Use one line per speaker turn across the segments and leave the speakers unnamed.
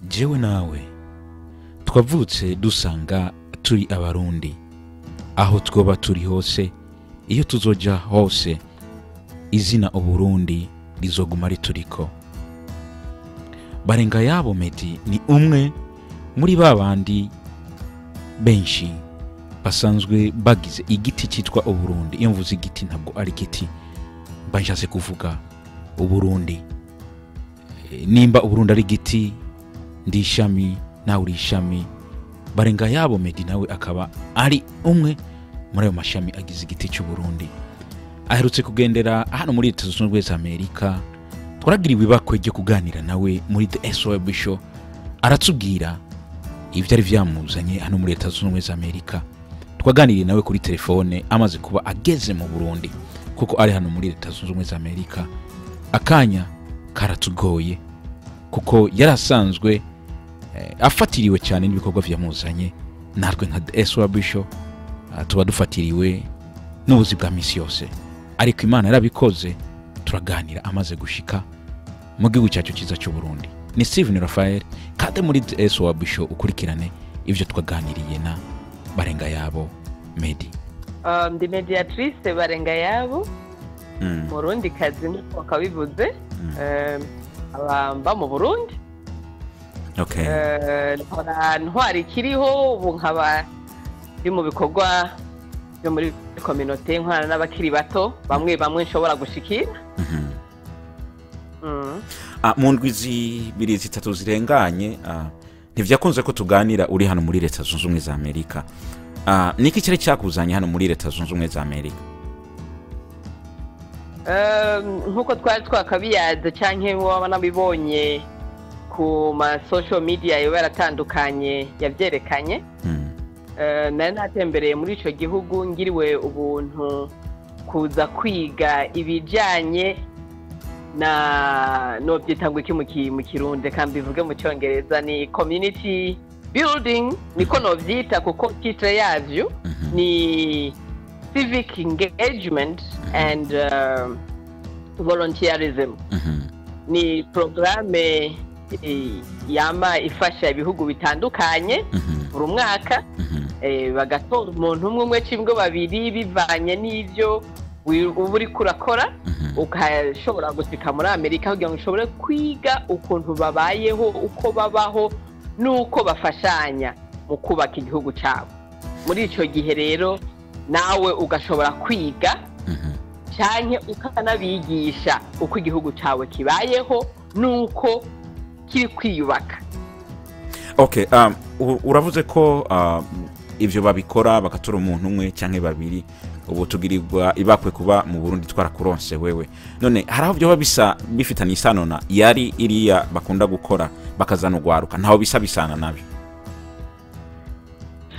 jewe nawe twavutse dusanga turi abarundi aho twoba turi hose iyo tuzoja hose izina uburundi rizoguma rituriko. Barengayabo Medi ni umwe muri babandi benshi basanzwe bagize igiti citwa uburundi. Iyo mvuze igiti ntabwo ari igiti banshase kuvuga uburundi. Nimba uburundi ari igiti ndi ishami nawe uri ishami, Barengayabo Medi nawe akaba ari umwe muri ayo mashami agize igiti cy'uburundi. Aherutse kugendera hano muri Leta Zunze Ubumwe za Amerika, twaragiriwe ibakwe ryo kuganira nawe muri the SYUB show. Aratubwira ivyo ari vyamuzanye hano muri Leta Zunze Ubumwe za Amerika. Twaganiriye nawe kuri telefone amaze kuba ageze mu Burundi kuko ari hano muri Leta Zunze Ubumwe za Amerika. Akanya karatugoye kuko yarasanzwe afatiriwe cyane n'ibikorwa vyamuzanye. Natwe nka the SYUB show tuba dufatiriwe n'ubuzi bwa misi yose, ariko Imana yarabikoze turaganira amaze gushika mu gihugu cyacu cyiza cy'u Burundi. Ni Steven Raphael kandi muri SYUB show ukurikirane ivyo twaganiriye na Barengayabo Medi.
Ndi Mediatrice Barengayabo, Murundi kazi niko kabivuze. Abamba mu Burundi.
Okay.
Ntwari Ikiriho, ubu nkaba ndi mu bikorwa byo muri community nkwana n'abakiri bato bamwe nshobora gushikira.
Mu ndwizi biri zitatu zirenganye ntivyakunze ko tuganira uri hano muri Leta Zunze Ubumwe za Amerika. Niki cyari cyakuzanye hano muri Leta Zunze Ubumwe za Amerika?
Nkuko twari twakabiyaza canke waba nabibonye ku ma social media yaratandukanye yavyerekanye. Nari natembereye muri ico gihugu ngiriwe ubuntu kuza kwiga ibijanye na nobyitangwe mu Kirundi kandi bivuge mu Cyongereza ni community building, niko novyita kuko titre yavyo ni civic engagement and volunteerism. Ni programme yama ifasha ibihugu bitandukanye buri mwaka, bagatora umuntu umwe cyangwa babiri bivanye n'ivyo uri kurakora, ukashobora gushika muri Amerika kugira ngo ushobore kwiga ukuntu babayeho, uko babaho nuko bafashanya mu kubaka igihugu cyabo. Muri ico gihe rero nawe ugashobora kwiga cyane ukanabigisha uko igihugu cyawe kibayeho nuko kiri kwiyubaka.
Okay, uravuze ko ivyo babikora bakatura umuntu umwe canke babiri, ubu tugirirwa ibakwe kuba mu Burundi twarakuronse wewe. None haraho byo babisa bifitanye isano na yari iriya bakunda gukora bakazana ugwaruka, ntaho bisa bisana nabyo?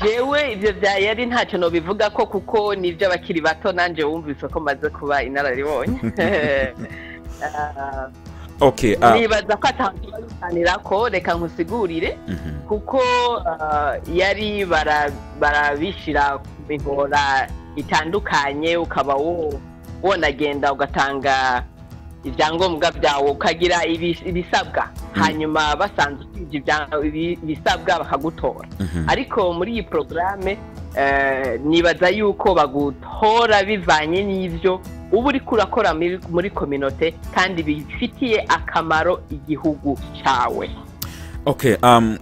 Jewe ivyo bya yari ntacyo no bivuga ko kuko nivyo abakiri bato nanje wumvise ko maze kuba inararibonye.
Okay,
nibaza ko atahanira ko reka nkusigurire kuko yari barabishira ku mihora itandukanye, ukaba wonagenda ugatanga ibyangombwa byawo ukagira ibisabwa, hanyuma basanze ibisabwa bakagutora. Ariko muri iyi programme nibaza yuko bagutora bivanye n'ivyo ubu uri kurakora muri community kandi bifitiye akamaro igihugu cyawe.
Okay,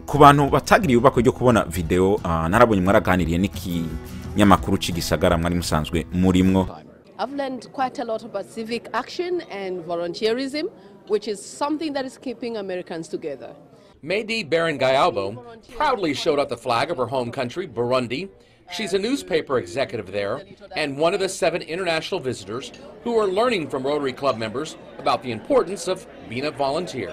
ku bantu batagiriye ubako ryo kubona video, narabonye mwaraganiriye niki nyamakuru cigisagara mwari musanzwe murimwo.
I've learned quite a lot about civic action and volunteerism, which is something that is keeping Americans together.
Medi Barengayabo proudly showed up the flag of her home country, Burundi. She's a newspaper executive there and one of the 7 international visitors who are learning from Rotary Club members about the importance of being a volunteer.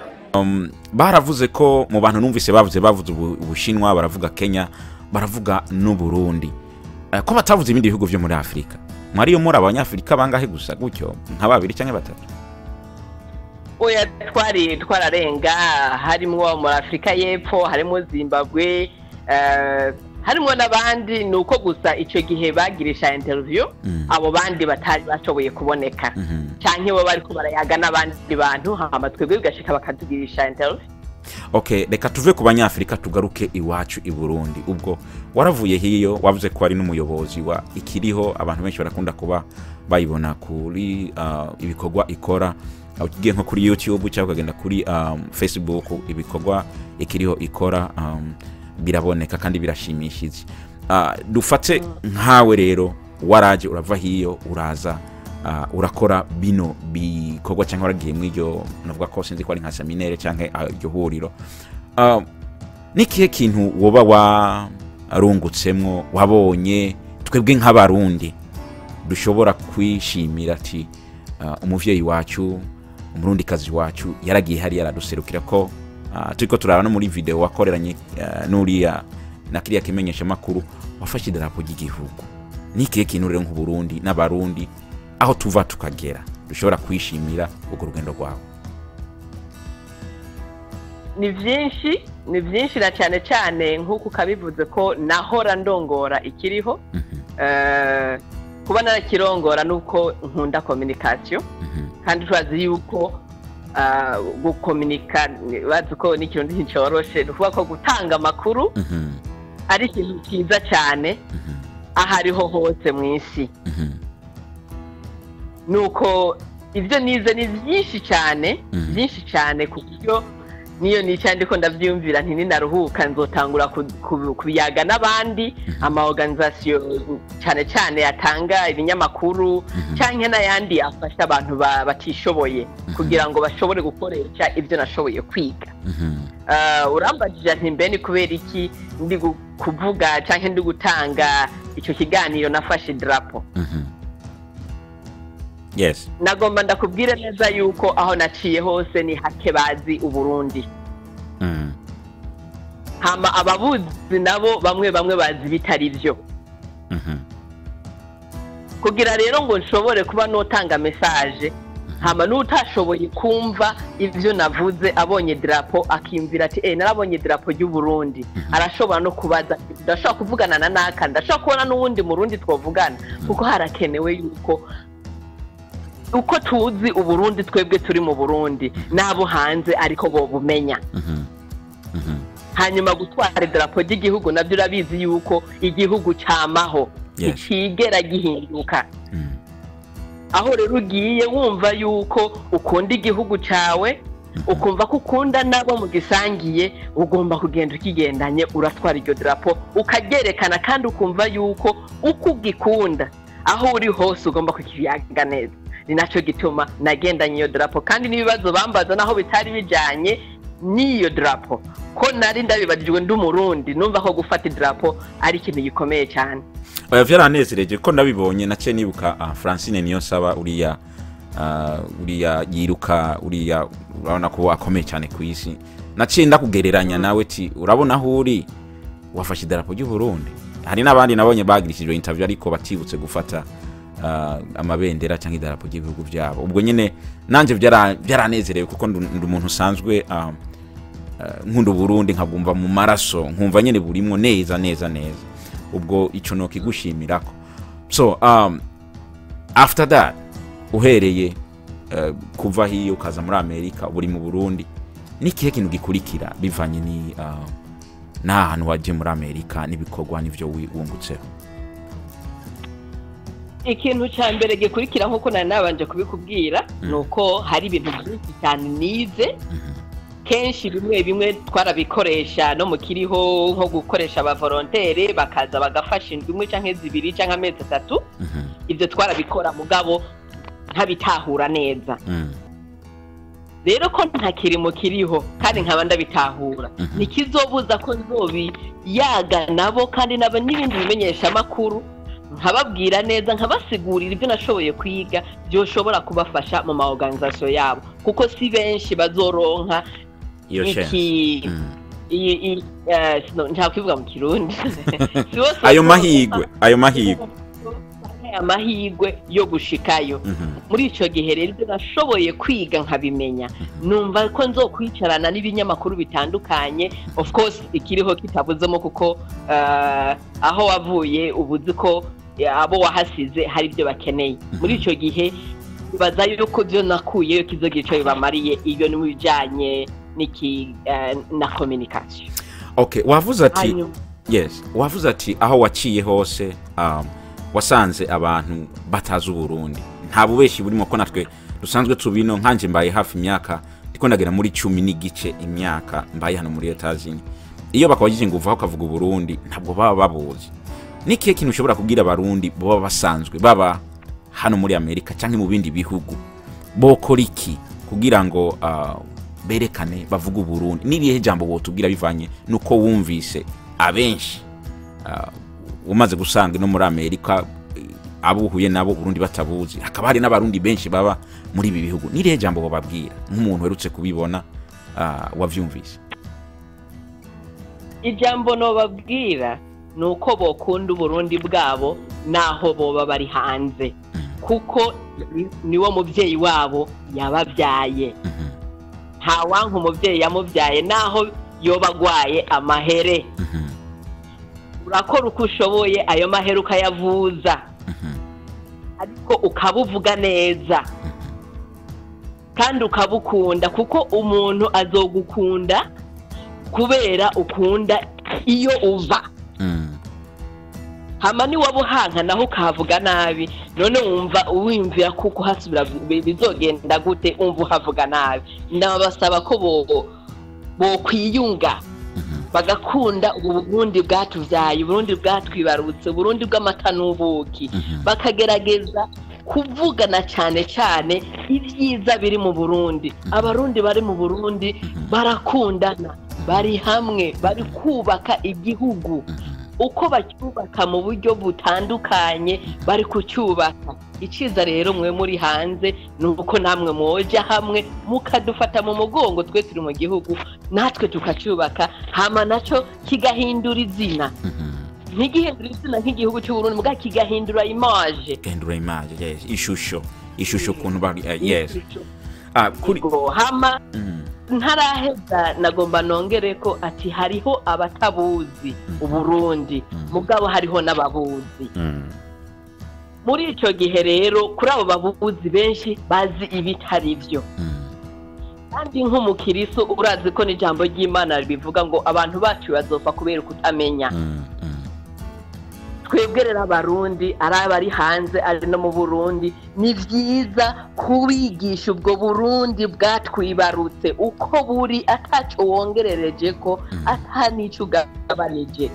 Baravuze ko mu bantu numvise bavuze Ubushinwa, baravuga Kenya, baravuga n'u Burundi. Ko batavuze ibindi bihugu byo muri Afrika. Mwariyo muri abanyafrika bangahe gusa gutyo nka babiri cyangwa batatu?
Oya, twararenga, harimo muri Afrika y'Epfo, harimo Zimbabwe, harimo n'abandi, nuko gusa icyo gihe bagirisha interview abo bandi batari bashoboye kuboneka cyane bo bari ko barayaga n'abandi bantu hama twebwe bigashika bakadugirisha interview.
Okay, reka tuve ku banyafrika tugaruke iwacu i Burundi. Ubwo waravuye hiyo wavuze ko ari n'umuyobozi wa Ikiriho, abantu benshi barakunda kuba bayibona kuri ibikorwa ikora, ugiye nko kuri YouTube cyangwa ukagenda kuri Facebook, ibikorwa Ikiriho ikora biraboneka kandi birashimishije. Dufate nkawe rero waraje urava hiyo uraza urakora bino bikorwa cyangwa waragiye mw'iryo navuga ko sinzi ko ari nka seminaire cyangwa iryo huriro. Nikihe kintu woba warungutsemwo wabonye twebwe nk'abarundi dushobora kwishimira ati umuvyeyi wacu umurundi kazi wacu yaragiye hari yaraduserukira ko turiko turara no muri video wakoreranye n'uriya na kiriya kimenyesha makuru wafashe idarapo ry'igihugu. Nikihe kintu rero nk'Uburundi n'abarundi aho tuva tukagera dushobora kwishimira uko rugendo rwawe?
Ni byinshi na cyane cyane nk'uko kabivuze ko nahora ndongora Ikiriho. Kuba narakirongora nuko nkunda communication, kandi twazi yuko gukomunika bazi ko ni ikintu cyoroshye, duvuga ko gutanga amakuru ari ikintu cyiza cyane ahariho hose mu isi. Nuko ibyo nize ni byinshi cyane ku buryo niyo nicandiko ndavyumvira nti ninaruhuka nzotangura kubiyaga n'abandi ama organisation cyane yatanga ibinyamakuru canke n'ayandi afasha abantu batishoboye kugira ngo bashobore gukoresha ibyo nashoboye kwiga. Urambajije nti mbe ni kubera iki ndi kuvuga canke ndi gutanga ico kiganiro nafashe drapo?
Yes.
Nagomba ndakubwire neza yuko aho naciye hose ni hake bazi Uburundi. Hama ababuzi nabo bamwe bazi bitari byo. Kugira rero ngo nshobore kuba notanga message, hama n'utashoboye kumva ivyo navuze abonye drapo akimvira ati narabonye drapo y'u Burundi, arashobora no kubaza ndashobora kuvugana na naka, ndashobora kubona n'uwundi Murundi twovugana, kuko harakenewe yuko uko tuzi Uburundi twebwe turi mu Burundi nabo hanze ariko bo bumenya. Hanyuma gutwara idarapo ry'igihugu nabyo urabizi yuko igihugu cyamaho ikigera gihinduka. Aho rero ugiye wumva yuko ukunda igihugu cyawe, ukumva ko ukunda nabo mu gisangiye, ugomba kugenda ukigendanye uratwara iryo darapo ukagerekana, kandi ukumva yuko uko ugikunda aho uri hose ugomba kukiyaga neza. Ni naco gituma nagendanye iyo drapo, kandi n'ibibazo bambaza naho bitari bijanye n'iyo drapo ko nari ndabibajijwe ndi Murundi, numva ko gufata drapo ari ikintu gikomeye cyane.
Vyaranezereje ko ndabibonye nace nibuka Francine niyo saba uriya yiruka uriya urabona ko akomeye cyane ku isi. Naciye ndakugereranya nawe ti urabona aho uri wafashe drapo y'u Burundi. Hari n'abandi nabonye bagirishijwe interview ariko batibutse gufata amabendera cyangwa idarapo ry'ibihugu byabo. Ubwo nyine nanje byaranezerewe kuko ndi umuntu usanzwe nkunda Burundi, nkabumva mu maraso, nkumva nyine burimo neza. Ubwo ico no kigushimirako. So after that uhereye kuva hiyo ukaza muri Amerika buri mu Burundi, nikihe kintu gikurikira bivanye ni n'ahantu waje muri Amerika n'ibikorwa n'ivyo wungutseho?
Ikintu cya mbere gikurikira nkuko nabanje kubikubwira nuko hari ibintu byinshi cyane nize. Kenshi bimwe twarabikoresha no mu Kiriho, nko gukoresha aba volontaire bakaza bagafasha indwi canke zibiri canke amezi 3. Ibyo twarabikora mugabo ntabitahura neza. Rero ko ntakiri mu Kiriho kandi nkaba ndabitahura, nikizobuza ko nzobi yaga nabo kandi naba n'ibindi bimenyesha makuru nkababwira neza, nkabasigurira ibyo nashoboye kwiga byoshobora kubafasha mu ma organisation yabo, kuko si benshi bazoronka iki nta kwivuga mu Kirundi
ayo mahigwe
yo gushikayo. Muri ico gihe rero ibyo nashoboye kwiga nkabimenya, numva ko nzokwicarana n'ibinyamakuru bitandukanye. Of course Ikiriho kitabuzemo kuko aho wavuye ubuzi ko abo wahasize hari ibyo bakeneye. Muri ico gihe baza yuko byo nakuyeyo kizogira ico bibamariye. Iyo ni mubijanye na communication.
Okay, wavuze ati yes, wavuze ati aho waciye hose wasanze abantu batazi Burundi. Nta bubeshi burimo ko natwe dusanzwe tubino nkanje mbaye hafi imyaka ndiko ndagera muri 10 n'igice imyaka mbaye hano muri Etazini. Iyo bakabagije ngo uvaho kavuga Burundi ntabwo baba babuzi. Nikiye kintu ushobora kubwira abarundi bo basanzwe baba hano muri Amerika canke mu bindi bihugu bokora iki kugira ngo berekane bavuga Burundi? Niriye jambo botubwira bivanye nuko wumvise abenshi umaze gusanga no muri Amerika abuhuye nabo Burundi batabuzi, hakaba hari n'abarundi benshi baba muri ibi bihugu. Niriye jambo bababwira nk'umuntu werutse kubibona wavyumvise?
Ijambo no babwira nuko bokunda Burundi bwabo naho boba bari hanze, kuko niwo muvyeyi wabo yababyaye. Ntawanka umuvyeyi yamuvyaye naho yobagwaye amahere. Urakora uko ushoboye ayo mahere ukayavuza, ariko ukabuvuga neza kandi ukabukunda, kuko umuntu azogukunda kubera ukunda iyo uva. Hama ni wabuhanka naho ukavuga nabi, none wumva uwimvira kuko hasubira bizogenda gute umva uhavuga nabi. Ndabasaba ko bo kwiyunga bagakunda Burundi bwatuvyaye, Burundi bwatwibarutse, Burundi bw'amata n'ubuki, bakagerageza kuvugana cyane ibyiza biri mu Burundi. Abarundi bari mu Burundi barakundana, bari hamwe, bari kubaka igihugu. Uko bacyubaka mu buryo butandukanye bari kucyubaka. Iciza rero mwe muri hanze nuko namwe moja hamwe mukadufata mu mugongo, twe turi mu gihugu natwe tukacyubaka, hama naco kigahindura izina. Ntigihindura izina nk'igihugu cy'u Burundi, muga kigahindura image.
Yes, ishusho kuntu bari yes.
Kuri hama ntaraheza nagomba nongere ko ati hariho abatabuzi Uburundi, mugabo hariho n'ababuzi. Muri ico gihe rero kuri abo babuzi benshi bazi ibitari byo. Kandi nk'umukiriso urazi ko n'ijambo ry'Imana bivuga ngo abantu bacu bazopfa kubera kutamenya. Twebwerera abarundi arabari hanze ari no mu Burundi, ni vyiza kubigisha ubwo Burundi bwatwibarutse uko buri, ataco wongerereje ko atanico ugabanije,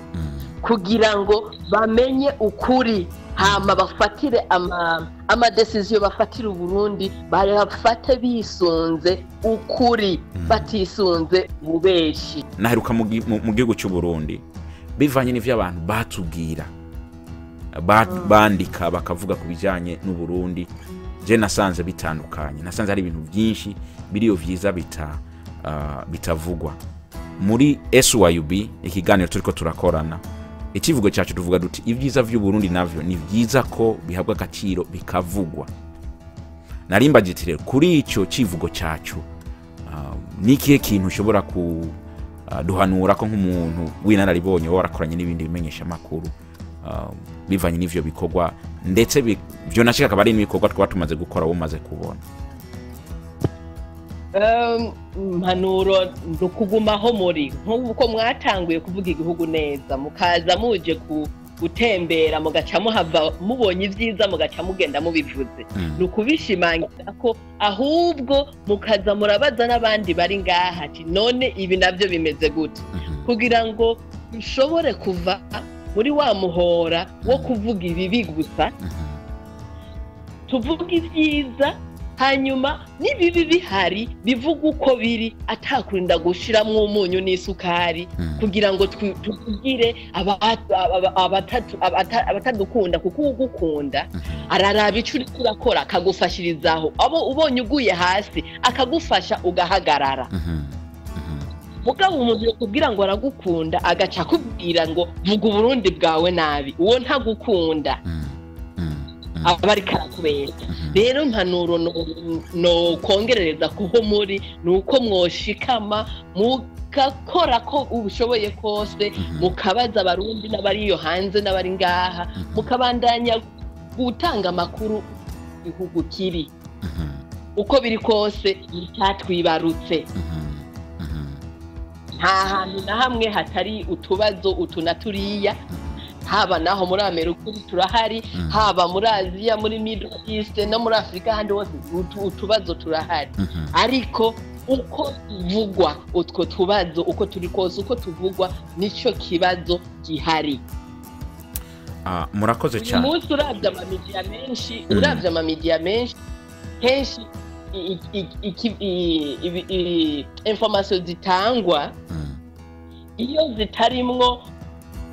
kugira ngo bamenye ukuri, hama bafatire ama decision bafatira Burundi barafate bisunze ukuri, batisunze bubeshi.
Naheruka mu gihugu cy'u Burundi bivanye n'ivyo abantu batubwira bandika bakavuga ku bijanye n'u Burundi, je nasanze bitandukanye. Nasanze hari ibintu byinshi biriyo vyiza bitavugwa. Muri SYUB ikiganiro turiko turakorana, ikivugo cyacu tuvuga duti ibyiza vy'u Burundi navyo ni vyiza ko bihabwa agaciro bikavugwa. Narimba gitire kuri ico kivugo cyacu nikihe kintu ushobora duhanura ko nk'umuntu w'inararibonye warakoranye n'ibindi bimenyesha makuru bivanye n'ivyo bikorwa, ndetse byo nashika akaba ari n'ibikorwa twatumaze gukora umaze kubona?
Mpanuro ndukugumaho muri nk'uko mwatanguye kuvuga igihugu neza, mukaza muje gutembera mugaca muhava mubonye ivyiza mugaca mugenda mubivuze. Nukubishimangira ko ahubwo mukaza murabaza n'abandi bari ngaha ati none ibi navyo bimeze gute, kugira ngo ushobore kuva muri wa muhora wo kuvuga ibibi gusa, tuvuga ivyiza, hanyuma nibibi bihari bivuga uko biri, atakurinda gushiramwo umunyu n'isukari, kugira ngo tugire abatadukunda, kuko ugukunda araraba ico uriko urakora akagufashirizaho, abo ubonye uguye hasi akagufasha ugahagarara. Mugabo umuntu yokubwira ngo aragukunda agaca kubwira ngo vuga Burundi bwawe nabi, uwo ntagukunda abari karakubera. Rero mpanuro no kongerereza kuho muri nuko mwoshikama mugakora ko ubushoboye kose, mukabaza abarundi n'abari yo hanze n'abari ngaha, mukabandanya gutanga amakuru igihugu kiri uko biri kose cyatwibarutse. nta hantu na hamwe hatari utubazo utunaturiya haba naho muri Amerika turahari haba muri Aziya muri Middle East no muri Afrika handi hose utubazo turahari ariko uko tuvugwa utwo tubazo uko turi kose uko tuvugwa nico kibazo gihari.
Murakoze cyane.
Umunsi uravye ama media menshi kenshi information zitangwa iyo zitarimwo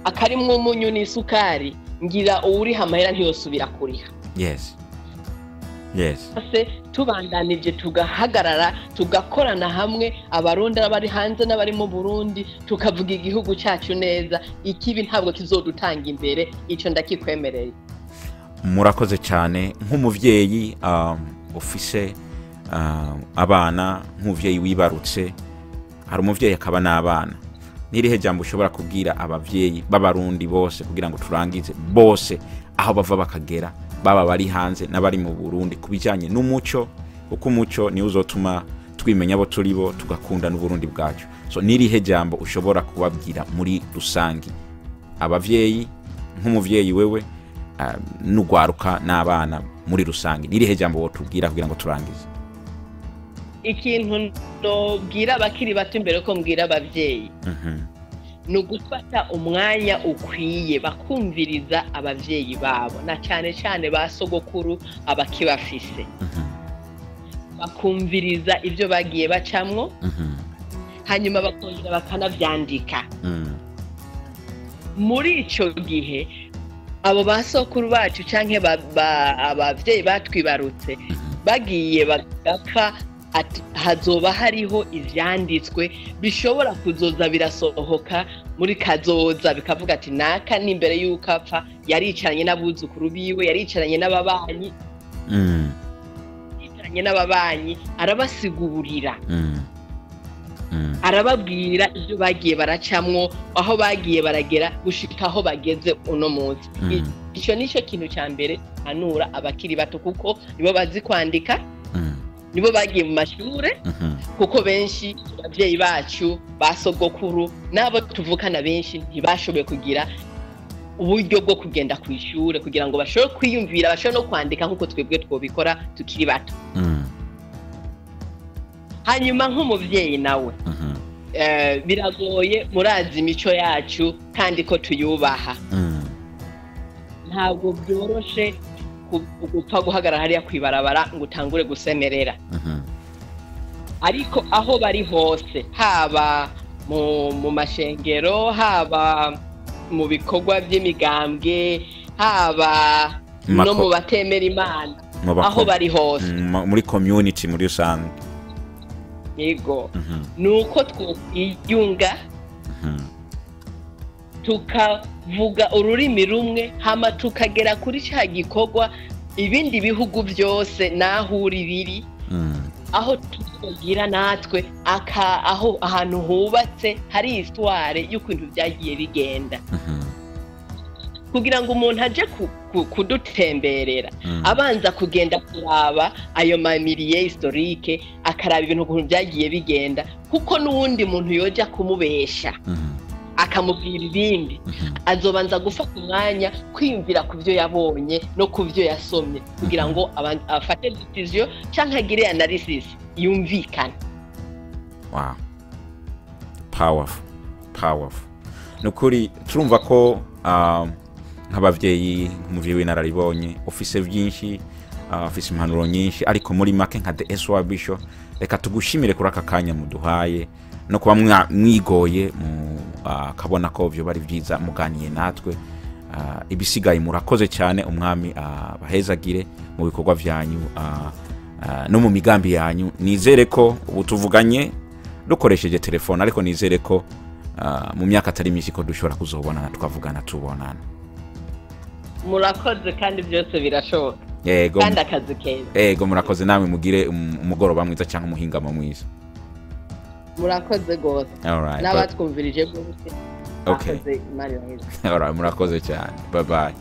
akarimwo umunyu n'isukari ngira uri hamahera ntiyosubira kuriha.
Yes.
Ase tubandanije tugahagarara tugakorana hamwe abarundi abari hanze n'abari mu Burundi tukavuga igihugu cyacu neza ikibi ntabwo kizodutanga imbere ico ndakikwemereye.
Murakoze cyane nk'umuvyeyi ufise abana nk'umuvyeyi wibarutse hari umuvyeyi akaba n'abana nirihe jambo ushobora kubwira abavyeyi b'abarundi bose kugira ngo turangize bose aho bava bakagera baba bari hanze n'abari mu Burundi kubijanye n'umuco uko umuco ni uzotuma twimenya abo turi bo tugakunda n'Uburundi bwacu. So nirihe jambo ushobora kubabwira muri rusangi abavyeyi nk'umuvyeyi wewe n'ugwaruka n'abana muri rusangi nirihe jambo wotubwira kugira ngo turangize?
Ikintu ndobwira abakiri bato imbere ko mbwira abavyeyi nugufata umwanya ukwiye bakumviriza abavyeyi babo na cyane cyane basogokuru abakibafise bakumviriza ibyo bagiye bacamwo hanyuma bakongera bakanavyandika muri ico gihe abo basokuru bacu canke abavyeyi batwibarutse bagiye bagapfa hazoba hariho ivyanditswe bishobora kuzoza birasohoka muri kazoza bikavuga ati naka n'imbere yuko apfa yaricaranye n'abuzukuru biwe yaricaranye n'ababanyi arabasigurira arababwira ibyo bagiye baracamwo aho bagiye baragera gushika aho bageze uno munsi. Ico nico kintu ca mbere hanura abakiri bato kuko nibo bazi kwandika nibo bagiye mu mashure kuko benshi abavyeyi bacu basogokuru nabo tuvukana benshi ntibashoboye kugira uburyo bwo kugenda ku ishure kugira ngo bashobore kwiyumvira bashobore no kwandika nkuko twebwe twobikora tukiri bato. Hanyuma nk'umuvyeyi nawe biragoye murazi imico yacu kandi ko tuyubaha ntabwo byoroshe gupfa guhagarara hariya kwibarabara ngo utangure gusemerera ariko aho bari hose haba mu mashengero haba mu bikorwa by'imigambwe haba no mu batemera Imana aho bari hose
muri community muri rusange
yego nuko twiyunga tukavuga ururimi rumwe hama tukagera kuri cya gikorwa ibindi bihugu byose naho uri biri aho tugira natwe aho ahantu hubatse hari histoire y'ukuntu byagiye bigenda kugira ngo umuntu aje kudutemberera abanza kugenda kuraba ayo mamiliye historique akaraba ibintu ukuntu byagiye bigenda kuko n'uwundi muntu yoja kumubesha akamubwira ibindi azobanza gufata umwanya kwiyumvira ku byo yabonye no ku byo yasomye kugira ngo afate decision cyangwa agire analysis yumvikana.
Wow, powerful nukuri turumva ko nk'abavyeyi nk'umuvyeyi w'inararibonye ofise byinshi ofise impanuro nyinshi ariko muri make nka the SYUB reka tugushimire kuri aka kanya muduhaye no kuba mwigoye kabona ko byo bari byiza muganiye natwe ibisigaye murakoze cyane umwami bahezagire mu bikorwa byanyu no mu migambi yanyu nizere ko ubu tuvuganye dukoresheje telefone ariko nizere ko mu myaka atari myinshi ko dushobora kuzobonana tukavugana tubonana.
Murakoze kandi byose birashoboka
yego
kandi akazi keza
yego murakoze namwe mugire umugoroba mwiza cyangwa umuhingamo mwiza.
Murakoze gose n'abatwumvirije bose.
Okay. Alright, murakoze cyane. Bye bye.